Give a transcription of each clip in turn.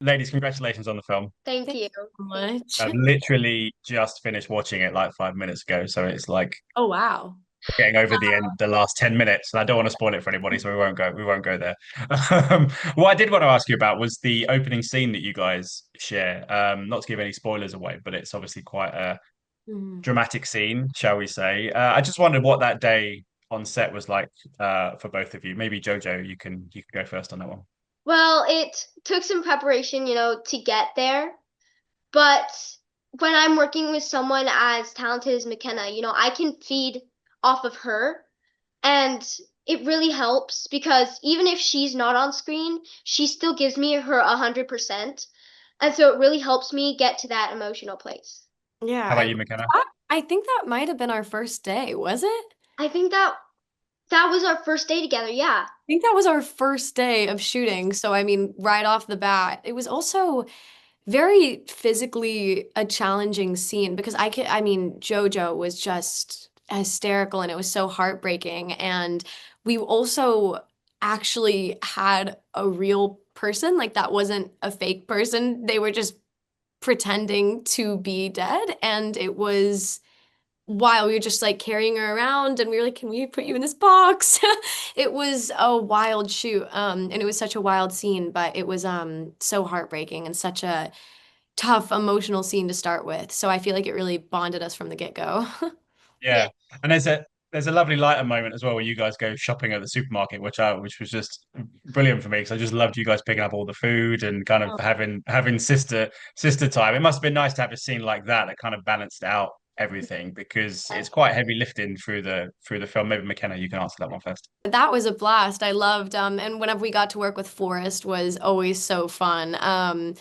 ladies, congratulations on the film. Thank Thank you. you so Thank you. much. I've literally just finished watching it like 5 minutes ago, so it's like Oh, wow. getting over the last 10 minutes, and I don't want to spoil it for anybody, so we won't go there. What I did want to ask you about was the opening scene that you guys share. Not to give any spoilers away, but it's obviously quite a Mhm. dramatic scene, shall we say. I just wondered what that day on set was like for both of you. Maybe Jojo, you can go first on that one. Well, it took some preparation, to get there. But when I'm working with someone as talented as McKenna, I can feed off of her. And it really helps because even if she's not on screen, she still gives me her 100%. And so it really helps me get to that emotional place. Yeah, How about you, McKenna? I think that might have been our first day, was it? I think that was our first day together. Yeah. I think that was our first day of shooting. So, I mean, right off the bat, it was also very physically a challenging scene because I mean, JoJo was just hysterical and it was so heartbreaking. And we also actually had a real person, like that wasn't a fake person. They were just pretending to be dead. And it was while we were just like carrying her around and we were like, can we put you in this box? It was a wild shoot. And it was such a wild scene, but it was so heartbreaking and such a tough emotional scene to start with. So I feel like it really bonded us from the get-go. Yeah. Yeah, and there's a lovely lighter moment as well where you guys go shopping at the supermarket, which was just brilliant for me because I just loved you guys picking up all the food and kind of Oh. having sister time. It must have been nice to have a scene like that that kind of balanced out everything because it's quite heavy lifting through the film. Maybe McKenna, you can answer that one first. That was a blast. I loved and whenever we got to work with Forrest was always so fun.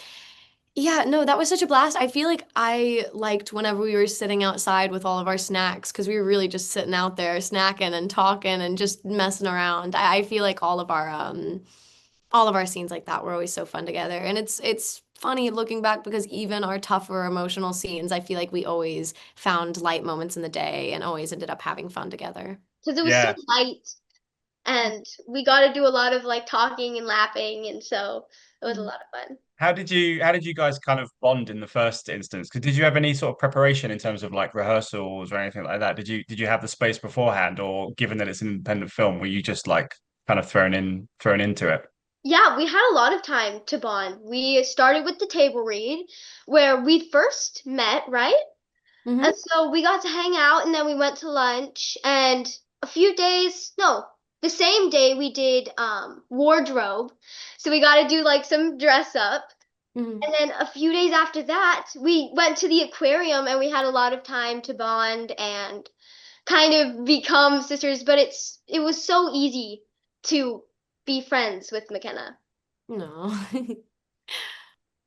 Yeah, no, that was such a blast. I feel like I liked whenever we were sitting outside with all of our snacks because we were really just sitting out there snacking and talking and just messing around. I feel like all of our scenes like that were always so fun together. And it's funny looking back because even our tougher emotional scenes, I feel like we always found light moments in the day and always ended up having fun together. Because it was so Yeah, light and we got to do a lot of like talking and laughing. And so it was a lot of fun. how did you guys kind of bond in the first instance? Because did you have any sort of preparation in terms of like rehearsals or anything like that? Did you have the space beforehand, or given that it's an independent film, were you just like kind of thrown into it? Yeah, we had a lot of time to bond. We started with the table read where we first met, right? And Hmm. so we got to hang out and then we went to lunch and a few days, no, the same day we did wardrobe. So we got to do like some dress up. Hmm. And then a few days after that, we went to the aquarium and we had a lot of time to bond and kind of become sisters, but it was so easy to be friends with McKenna. No.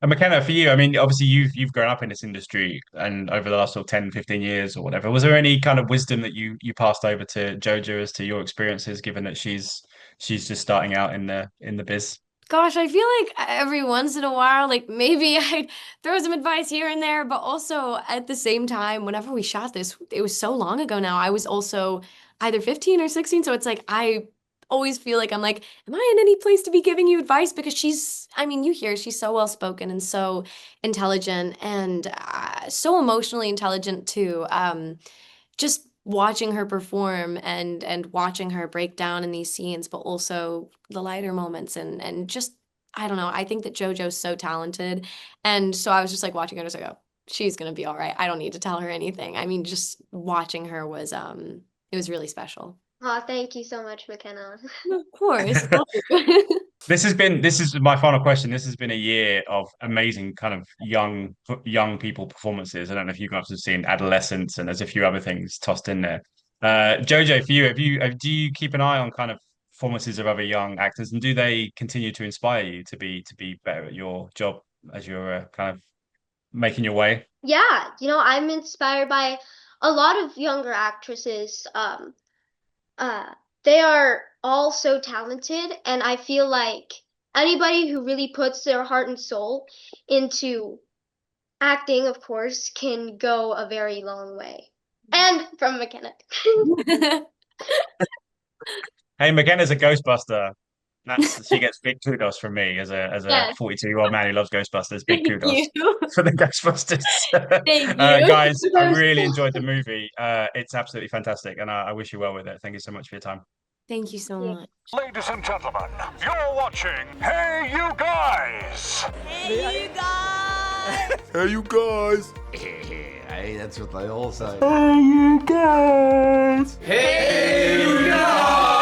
And McKenna, for you, I mean, obviously you've grown up in this industry and over the last sort of 10, 15 years or whatever. Was there any kind of wisdom that you passed over to Jojo as to your experiences, given that she's just starting out in the biz? Gosh, I feel like every once in a while, like maybe I'd throw some advice here and there, but also at the same time, whenever we shot this, it was so long ago now. I was also either 15 or 16, so it's like I always feel like I'm like, am I in any place to be giving you advice? Because I mean, you hear she's so well spoken and so intelligent and so emotionally intelligent too. Just watching her perform and watching her break down in these scenes, but also the lighter moments and just I don't know. I think that JoJo's so talented, and so I was just like watching her, just like, oh, she's gonna be all right. I don't need to tell her anything. I mean, just watching her was it was really special. Oh, thank you so much, McKenna. Of course. Love you. This is my final question. This has been a year of amazing kind of young people performances. I don't know if you guys have seen Adolescence, and there's a few other things tossed in there. Jojo, for you, do you keep an eye on kind of performances of other young actors, and do they continue to inspire you to be better at your job as you're kind of making your way? Yeah, I'm inspired by a lot of younger actresses. Uh, they are all so talented, and I feel like anybody who really puts their heart and soul into acting, of course, can go a very long way. And from McKenna. Hey, McKenna's a Ghostbuster. She gets big kudos from me as a Yes. 42-year-old man who loves Ghostbusters. Big Thank kudos you. for the Ghostbusters. Thank you. Guys, I really enjoyed the movie. It's absolutely fantastic, and I wish you well with it. Thank you so much for your time. Thank you so Yeah. much. Ladies and gentlemen, you're watching Hey You Guys! Hey, you guys! Hey, you guys! Hey, that's what they all say. Hey, you guys! Hey, you guys!